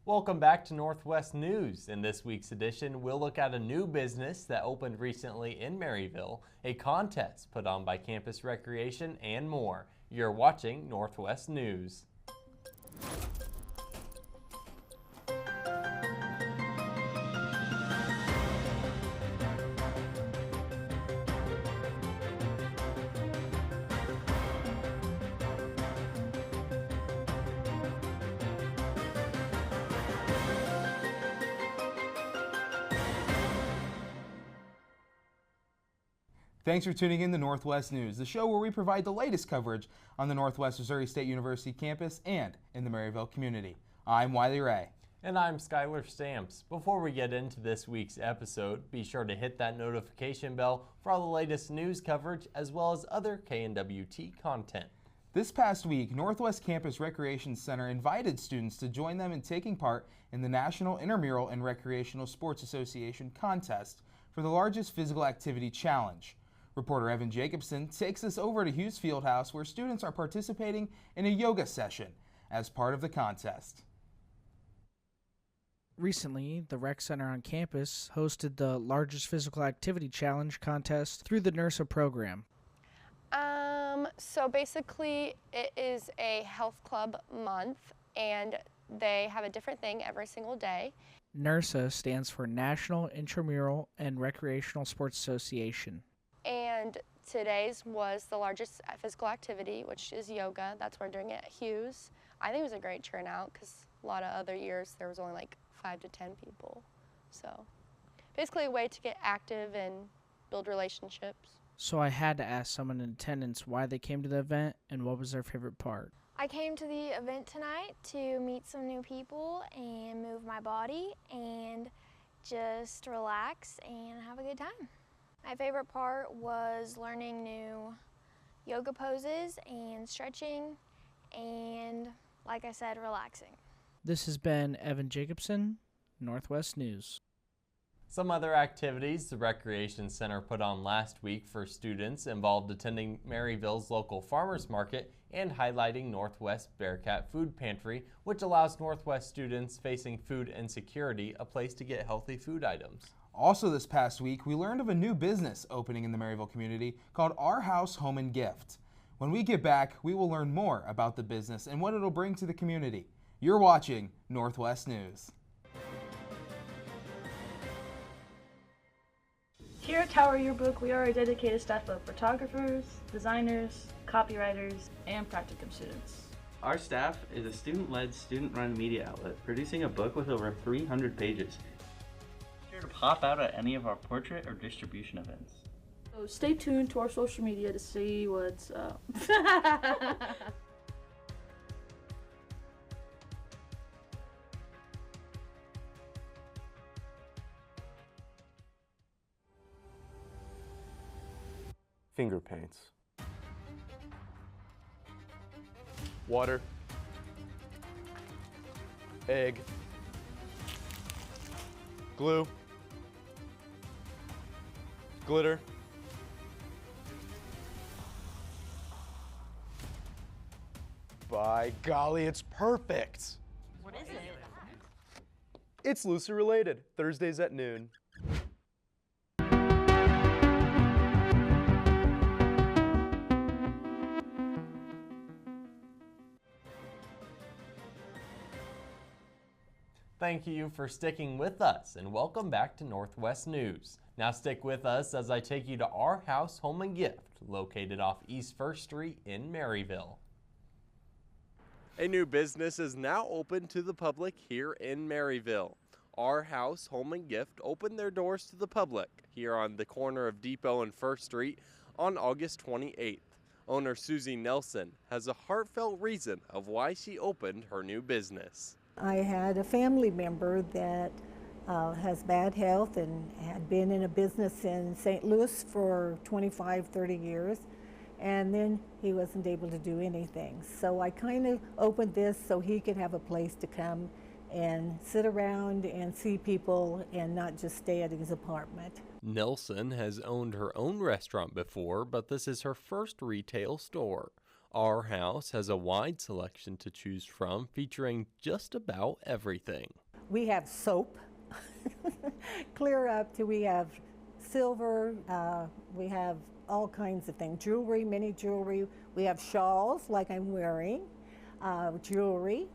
Welcome back to Northwest News. In this week's edition, we'll look at a new business that opened recently in Maryville, a contest put on by Campus Recreation, and more. You're watching Northwest News. Thanks for tuning in to Northwest News, the show where we provide the latest coverage on the Northwest Missouri State University campus and in the Maryville community. I'm Wiley Ray. And I'm Skylar Stamps. Before we get into this week's episode, be sure to hit that notification bell for all the latest news coverage as well as other KNWT content. This past week, Northwest Campus Recreation Center invited students to join them in taking part in the National Intramural and Recreational Sports Association contest for the largest physical activity challenge. Reporter Evan Jacobson takes us over to Hughes Fieldhouse where students are participating in a yoga session as part of the contest. Recently, the rec center on campus hosted the largest physical activity challenge contest through the NERSA program. So basically it is a health club month and they have a different thing every single day. NERSA stands for National Intramural and Recreational Sports Association. And today's was the largest physical activity, which is yoga. That's why we're doing it at Hughes. I think it was a great turnout because a lot of other years there was only like 5 to 10 people. So basically a way to get active and build relationships. So I had to ask someone in attendance why they came to the event and what was their favorite part. I came to the event tonight to meet some new people and move my body and just relax and have a good time. My favorite part was learning new yoga poses and stretching and, like I said, relaxing. This has been Evan Jacobson, Northwest News. Some other activities the Recreation Center put on last week for students involved attending Maryville's local farmers market and highlighting Northwest Bearcat Food Pantry, which allows Northwest students facing food insecurity a place to get healthy food items. Also this past week, we learned of a new business opening in the Maryville community called Our House Home and Gift. When we get back, we will learn more about the business and what it'll bring to the community. You're watching Northwest News. Here at Tower Yearbook, we are a dedicated staff of photographers, designers, copywriters, and practicum students. Our staff is a student-led, student-run media outlet, producing a book with over 300 pages. Sure to pop out at any of our portrait or distribution events. So stay tuned to our social media to see what's up. Finger paints. Water. Egg. Glue. Glitter. By golly, it's perfect. What is it? It's loosely related. Thursdays at noon. Thank you for sticking with us and welcome back to Northwest News. Now stick with us as I take you to Our House Home and Gift, located off East 1st Street in Maryville. A new business is now open to the public here in Maryville. Our House Home and Gift opened their doors to the public here on the corner of Depot and 1st Street on August 28th. Owner Susie Nelson has a heartfelt reason of why she opened her new business. I had a family member that has bad health and had been in a business in St. Louis for 25, 30 years, and then he wasn't able to do anything. So I kind of opened this so he could have a place to come and sit around and see people and not just stay at his apartment. Nelson has owned her own restaurant before, but this is her first retail store. Our House has a wide selection to choose from, featuring just about everything. We have soap, clear up to we have silver, we have all kinds of things, jewelry, mini jewelry. We have shawls like I'm wearing, jewelry,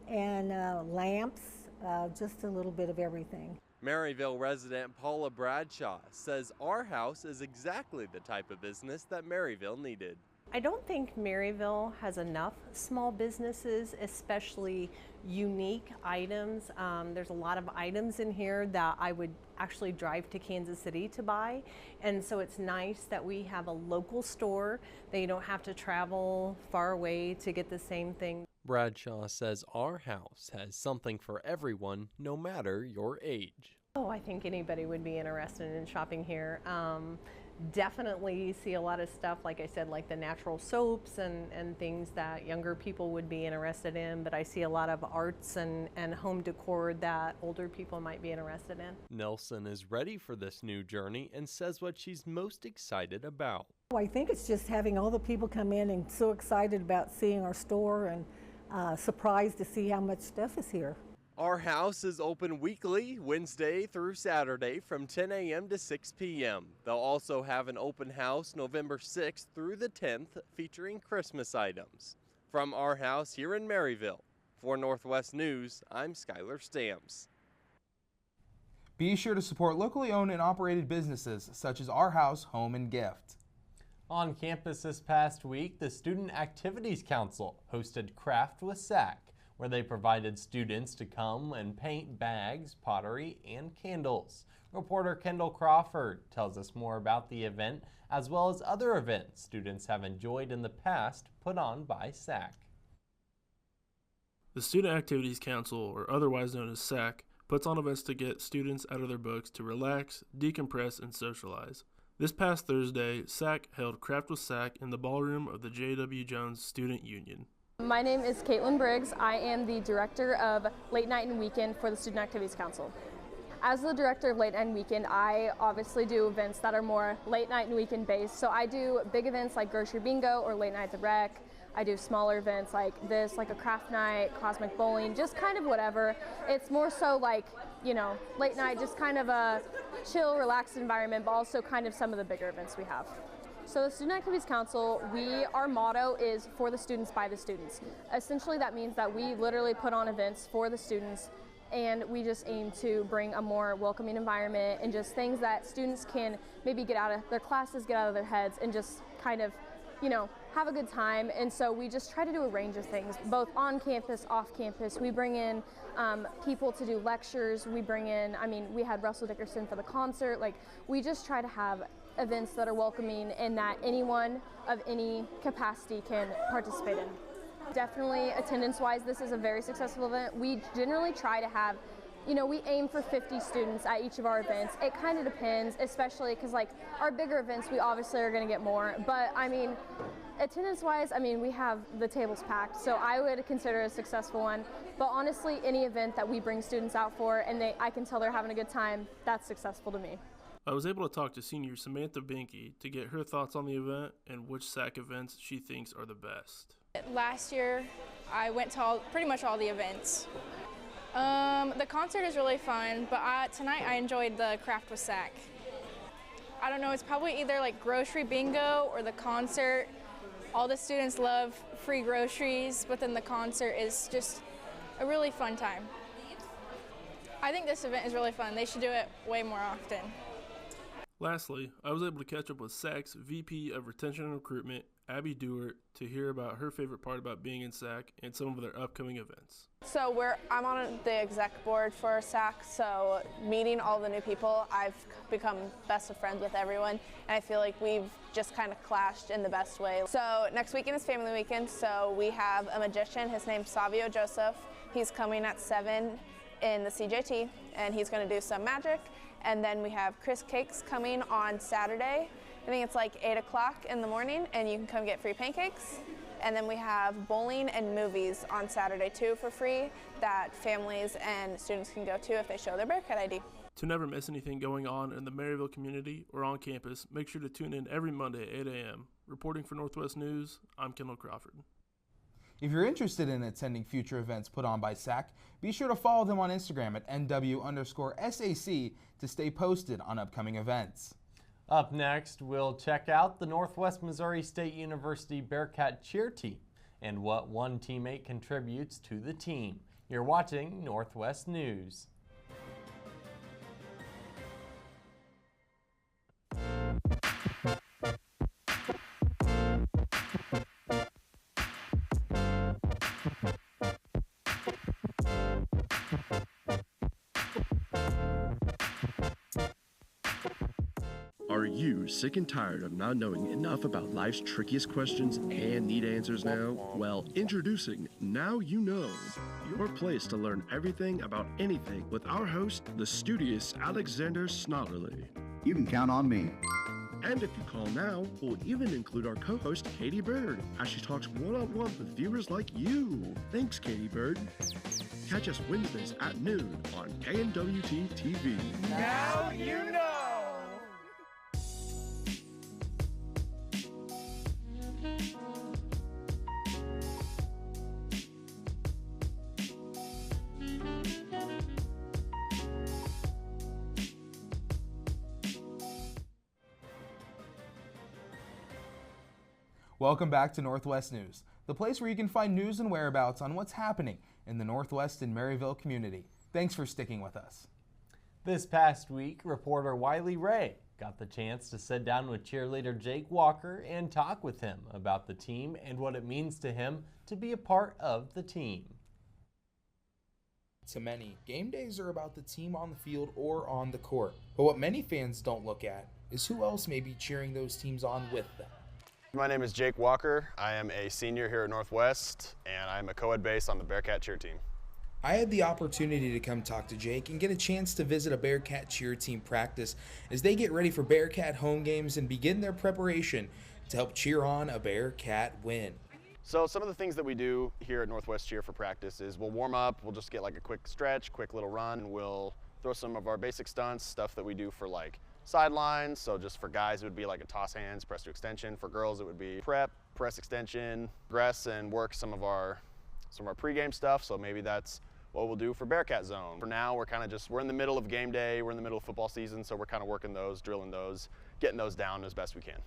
and lamps, just a little bit of everything. Maryville resident Paula Bradshaw says Our House is exactly the type of business that Maryville needed. I don't think Maryville has enough small businesses, especially unique items. There's a lot of items in here that I would actually drive to Kansas City to buy. And so it's nice that we have a local store that you don't have to travel far away to get the same thing. Bradshaw says Our House has something for everyone, no matter your age. Oh, I think anybody would be interested in shopping here. Definitely see a lot of stuff, like I said, like the natural soaps and things that younger people would be interested in, but I see a lot of arts and home decor that older people might be interested in. Nelson is ready for this new journey and says what she's most excited about. I think it's just having all the people come in and so excited about seeing our store and surprised to see how much stuff is here. Our House is open weekly, Wednesday through Saturday from 10 a.m. to 6 p.m. They'll also have an open house November 6th through the 10th featuring Christmas items. From Our House here in Maryville, for Northwest News, I'm Skylar Stamps. Be sure to support locally owned and operated businesses such as Our House Home and Gift. On campus this past week, the Student Activities Council hosted Craft with SAC, where they provided students to come and paint bags, pottery, and candles. Reporter Kendall Crawford tells us more about the event, as well as other events students have enjoyed in the past put on by SAC. The Student Activities Council, or otherwise known as SAC, puts on events to get students out of their books to relax, decompress, and socialize. This past Thursday, SAC held Craft with SAC in the ballroom of the J.W. Jones Student Union. My name is Caitlin Briggs. I am the Director of Late Night and Weekend for the Student Activities Council. As the Director of Late Night and Weekend, I obviously do events that are more late night and weekend based. So I do big events like Grocery Bingo or Late Night at the Rec. I do smaller events like this, like a craft night, cosmic bowling, just kind of whatever. It's more so like, you know, late night, just kind of a chill, relaxed environment, but also kind of some of the bigger events we have. So the Student Activities Council, our motto is for the students, by the students. Essentially that means that we literally put on events for the students, and we just aim to bring a more welcoming environment and just things that students can maybe get out of their classes, get out of their heads, and just kind of, you know, have a good time. And so we just try to do a range of things, both on campus, off campus. We bring in people to do lectures. We bring in, we had Russell Dickerson for the concert. Like, we just try to have events that are welcoming and that anyone of any capacity can participate in. Definitely attendance-wise, this is a very successful event. We generally try to have, you know, we aim for 50 students at each of our events. It kind of depends, especially because like our bigger events, we obviously are going to get more. But attendance-wise, we have the tables packed, so I would consider it a successful one. But honestly, any event that we bring students out for and I can tell they're having a good time, that's successful to me. I was able to talk to senior Samantha Binky to get her thoughts on the event and which SAC events she thinks are the best. Last year, I went to pretty much all the events. The concert is really fun, but tonight I enjoyed the Craft with SAC. I don't know, it's probably either like Grocery Bingo or the concert. All the students love free groceries, but then the concert is just a really fun time. I think this event is really fun. They should do it way more often. Lastly, I was able to catch up with SAC's VP of Retention and Recruitment, Abby Dewart, to hear about her favorite part about being in SAC and some of their upcoming events. So I'm on the exec board for SAC, so meeting all the new people, I've become best of friends with everyone, and I feel like we've just kind of clashed in the best way. So next weekend is Family Weekend, so we have a magician, his name's Savio Joseph. He's coming at 7 in the CJT, and he's going to do some magic. And then we have Chris Cakes coming on Saturday. I think it's like 8 o'clock in the morning, and you can come get free pancakes. And then we have bowling and movies on Saturday too for free that families and students can go to if they show their Bearcat ID. To never miss anything going on in the Maryville community or on campus, make sure to tune in every Monday at 8 a.m. Reporting for Northwest News, I'm Kendall Crawford. If you're interested in attending future events put on by SAC, be sure to follow them on Instagram at NW_SAC to stay posted on upcoming events. Up next, we'll check out the Northwest Missouri State University Bearcat cheer team and what one teammate contributes to the team. You're watching Northwest News. Are you sick and tired of not knowing enough about life's trickiest questions and need answers now? Well, introducing Now You Know, your place to learn everything about anything with our host, the studious Alexander Snodderly. You can count on me. And if you call now, we'll even include our co-host, Katie Bird, as she talks one-on-one with viewers like you. Thanks, Katie Bird. Catch us Wednesdays at noon on KNWT TV. Now you know! Welcome back to Northwest News, the place where you can find news and whereabouts on what's happening in the Northwest and Maryville community. Thanks for sticking with us. This past week, reporter Wiley Ray got the chance to sit down with cheerleader Jake Walker and talk with him about the team and what it means to him to be a part of the team. To many, game days are about the team on the field or on the court. But what many fans don't look at is who else may be cheering those teams on with them. My name is Jake Walker. I am a senior here at Northwest, and I'm a co-ed bass on the Bearcat cheer team. I had the opportunity to come talk to Jake and get a chance to visit a Bearcat cheer team practice as they get ready for Bearcat home games and begin their preparation to help cheer on a Bearcat win. So some of the things that we do here at Northwest Cheer for practice is we'll warm up, we'll just get like a quick stretch, quick little run, and we'll throw some of our basic stunts, stuff that we do for like sidelines. So just for guys it would be like a toss hands, press to extension. For girls it would be prep, press extension, progress and work some of our pregame stuff. So maybe that's what we'll do for Bearcat Zone. For now we're in the middle of game day, we're in the middle of football season, so we're kind of working those, drilling those, getting those down as best we can.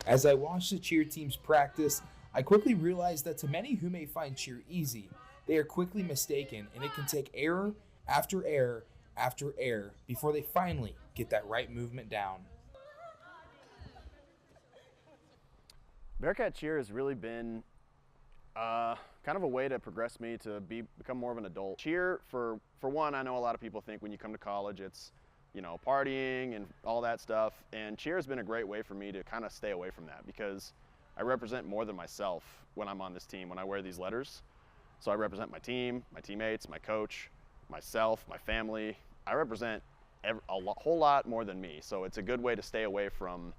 As I watched the cheer teams practice, I quickly realized that to many who may find cheer easy, they are quickly mistaken, and it can take error after error after error before they finally get that right movement down. Bearcat cheer has really been kind of a way to progress me to become more of an adult. Cheer, for one, I know a lot of people think when you come to college it's, you know, partying and all that stuff, and cheer has been a great way for me to kind of stay away from that because I represent more than myself when I'm on this team, when I wear these letters. So I represent my team, my teammates, my coach, myself, my family. I represent whole lot more than me. So it's a good way to stay away from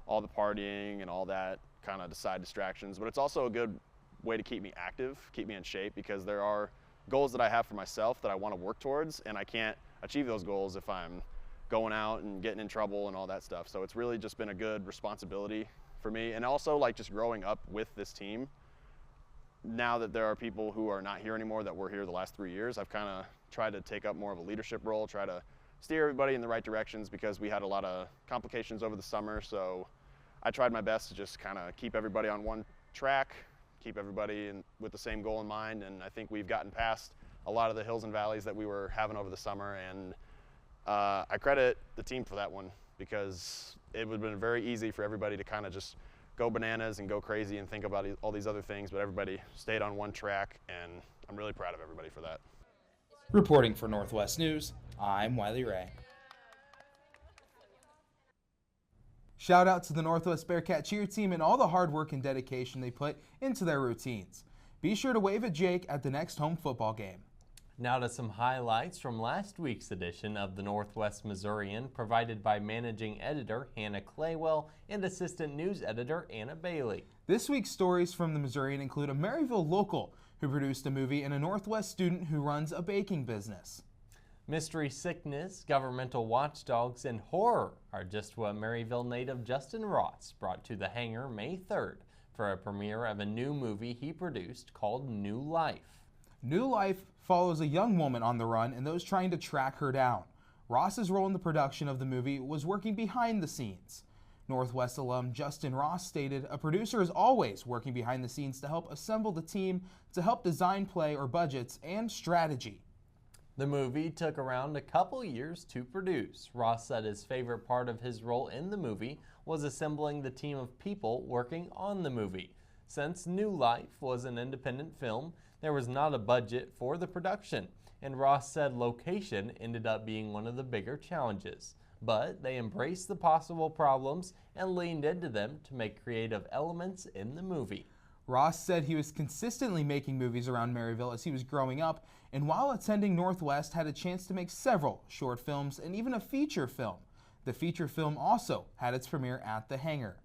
all the partying and all that kind of side distractions, but it's also a good way to keep me active, keep me in shape, because there are goals that I have for myself that I want to work towards, and I can't achieve those goals if I'm going out and getting in trouble and all that stuff. So it's really just been a good responsibility for me, and also like just growing up with this team. Now that there are people who are not here anymore that were here the last 3 years, I've kind of tried to take up more of a leadership role, try to steer everybody in the right directions, because we had a lot of complications over the summer. So I tried my best to just kind of keep everybody on one track, keep everybody with the same goal in mind, and I think we've gotten past a lot of the hills and valleys that we were having over the summer, and I credit the team for that one, because it would have been very easy for everybody to kind of just go bananas and go crazy and think about all these other things, but everybody stayed on one track, and I'm really proud of everybody for that. Reporting for Northwest News, I'm Wiley Ray. Shout out to the Northwest Bearcat cheer team and all the hard work and dedication they put into their routines. Be sure to wave at Jake at the next home football game. Now to some highlights from last week's edition of the Northwest Missourian, provided by managing editor Hannah Claywell and assistant news editor Anna Bailey. This week's stories from the Missourian include a Maryville local who produced a movie and a Northwest student who runs a baking business. Mystery sickness, governmental watchdogs, and horror are just what Maryville native Justin Ross brought to the hangar May 3rd for a premiere of a new movie he produced called New Life. New Life follows a young woman on the run and those trying to track her down. Ross's role in the production of the movie was working behind the scenes. Northwest alum Justin Ross stated, "A producer is always working behind the scenes to help assemble the team, to help design play or budgets and strategy." The movie took around a couple years to produce. Ross said his favorite part of his role in the movie was assembling the team of people working on the movie. Since New Life was an independent film, there was not a budget for the production, and Ross said location ended up being one of the bigger challenges. But they embraced the possible problems and leaned into them to make creative elements in the movie. Ross said he was consistently making movies around Maryville as he was growing up, and while attending Northwest had a chance to make several short films and even a feature film. The feature film also had its premiere at the hangar.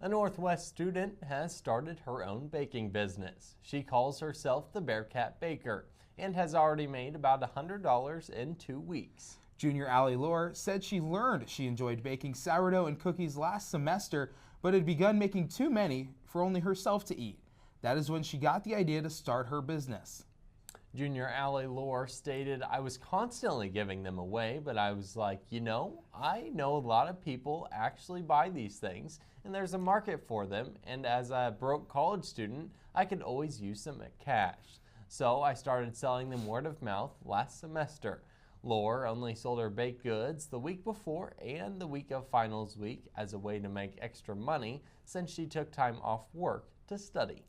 A Northwest student has started her own baking business. She calls herself the Bearcat Baker and has already made about $100 in 2 weeks. Junior Allie Lohr said she learned she enjoyed baking sourdough and cookies last semester, but had begun making too many for only herself to eat. That is when she got the idea to start her business. Junior Allie Lohr stated, "I was constantly giving them away, but I was like, I know a lot of people actually buy these things, and there's a market for them, and as a broke college student, I could always use some cash. So I started selling them word of mouth last semester." Lohr only sold her baked goods the week before and the week of finals week as a way to make extra money since she took time off work to study.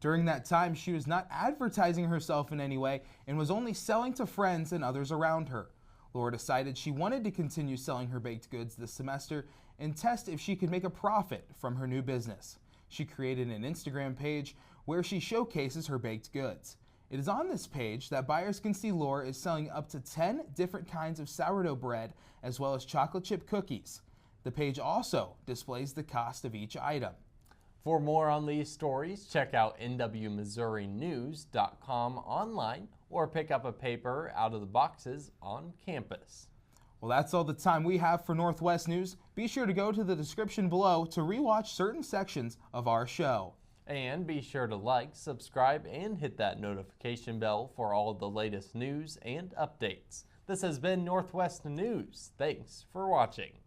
During that time, she was not advertising herself in any way and was only selling to friends and others around her. Lohr decided she wanted to continue selling her baked goods this semester and test if she could make a profit from her new business. She created an Instagram page where she showcases her baked goods. It is on this page that buyers can see Lohr is selling up to 10 different kinds of sourdough bread as well as chocolate chip cookies. The page also displays the cost of each item. For more on these stories, check out nwmissourinews.com online or pick up a paper out of the boxes on campus. Well, that's all the time we have for Northwest News. Be sure to go to the description below to rewatch certain sections of our show. And be sure to like, subscribe, and hit that notification bell for all the latest news and updates. This has been Northwest News. Thanks for watching.